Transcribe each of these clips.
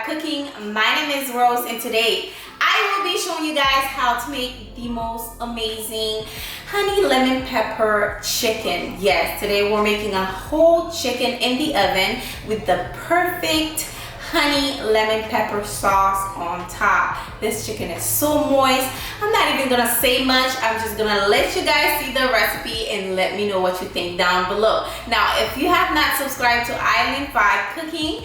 Cooking. My name is Rose, and today I will be showing you guys how to make the most amazing honey lemon pepper chicken. Yes, today we're making a whole chicken in the oven with the perfect honey lemon pepper sauce on top. This chicken is so moist. I'm not even gonna say much. I'm just gonna let you guys see the recipe and let me know what you think down below. Now, if you have not subscribed to Eileen 5 Cooking,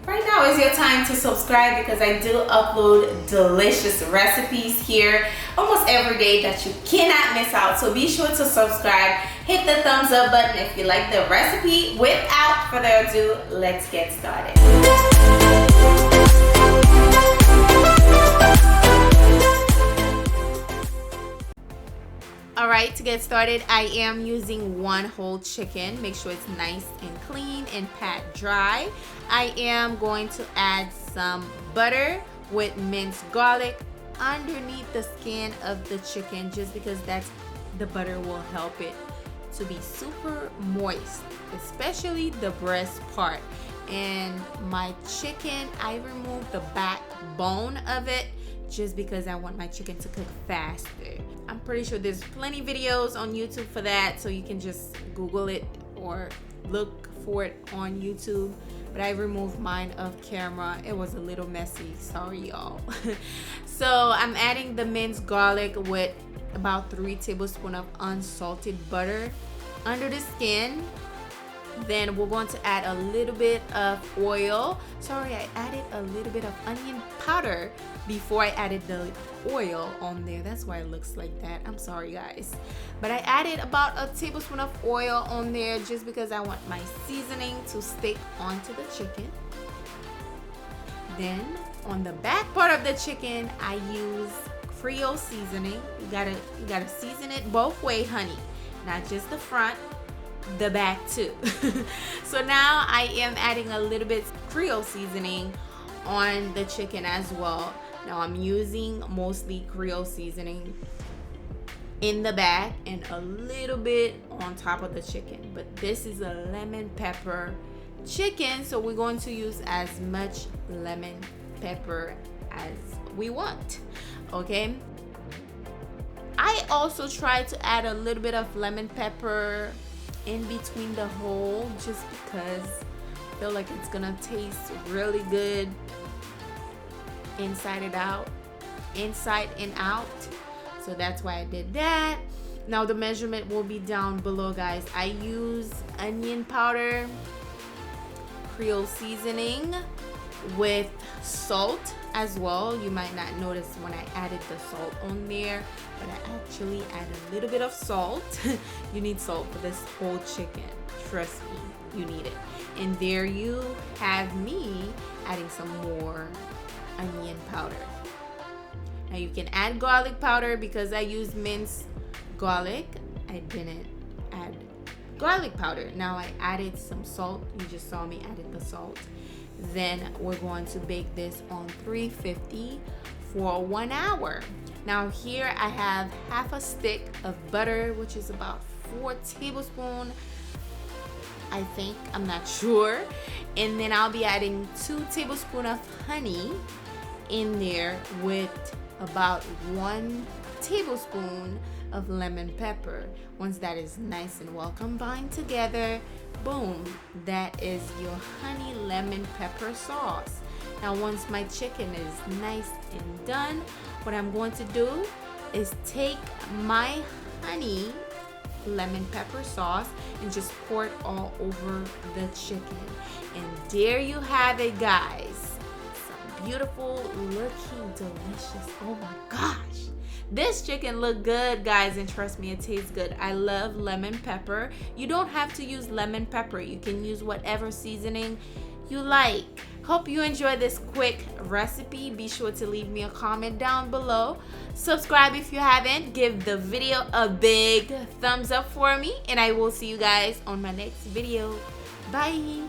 right now is your time to subscribe because I do upload delicious recipes here almost every day that you cannot miss out. So be sure to subscribe, hit the thumbs up button if you like the recipe. Without further ado, let's get started. Alright, to get started, I am using one whole chicken. Make sure it's nice and clean and pat dry. I am going to add some butter with minced garlic underneath the skin of the chicken, just because the butter will help it to be super moist, especially the breast part. And my chicken, I removed the backbone of it just because I want my chicken to cook faster. I'm pretty sure there's plenty videos on YouTube for that, so you can just Google it or look for it on YouTube. But I removed mine off camera. It was a little messy, sorry y'all. So I'm adding the minced garlic with about 3 tablespoons of unsalted butter under the skin. Then we're going to add a little bit of oil. Sorry, I added a little bit of onion powder before I added the oil on there. That's why it looks like that. I'm sorry guys. But I added about a tablespoon of oil on there just because I want my seasoning to stick onto the chicken. Then on the back part of the chicken, I use creole seasoning. You gotta season it both ways, honey, not just the front, the back too. So now I am adding a little bit creole seasoning on the chicken as well. Now I'm using mostly creole seasoning in the back and a little bit on top of the chicken, but this is a lemon pepper chicken, so we're going to use as much lemon pepper as we want. Okay, I also try to add a little bit of lemon pepper in between the hole just because I feel like it's gonna taste really good inside and out. So that's why I did that. Now the measurement will be down below, guys. I use onion powder, creole seasoning with salt as well. You might not notice when I added the salt on there, but I actually add a little bit of salt. You need salt for this whole chicken, trust me, you need it. And there you have me adding some more onion powder. Now you can add garlic powder. Because I used minced garlic, I didn't add garlic powder. Now I added some salt. You just saw me added the salt. Then we're going to bake this on 350 for 1 hour. Now here I have half a stick of butter, which is about 4 tablespoons, I think, I'm not sure. And then I'll be adding 2 tablespoons of honey in there with about 1 tablespoon of lemon pepper. Once that is nice and well combined together, boom, that is your honey lemon pepper sauce. Now once my chicken is nice and done, what I'm going to do is take my honey lemon pepper sauce and just pour it all over the chicken. And there you have it, guys. Some beautiful looking delicious, oh my gosh, this chicken look good, guys, and trust me, it tastes good. I love lemon pepper. You don't have to use lemon pepper. You can use whatever seasoning you like. Hope you enjoyed this quick recipe. Be sure to leave me a comment down below. Subscribe if you haven't. Give the video a big thumbs up for me, and I will see you guys on my next video. Bye.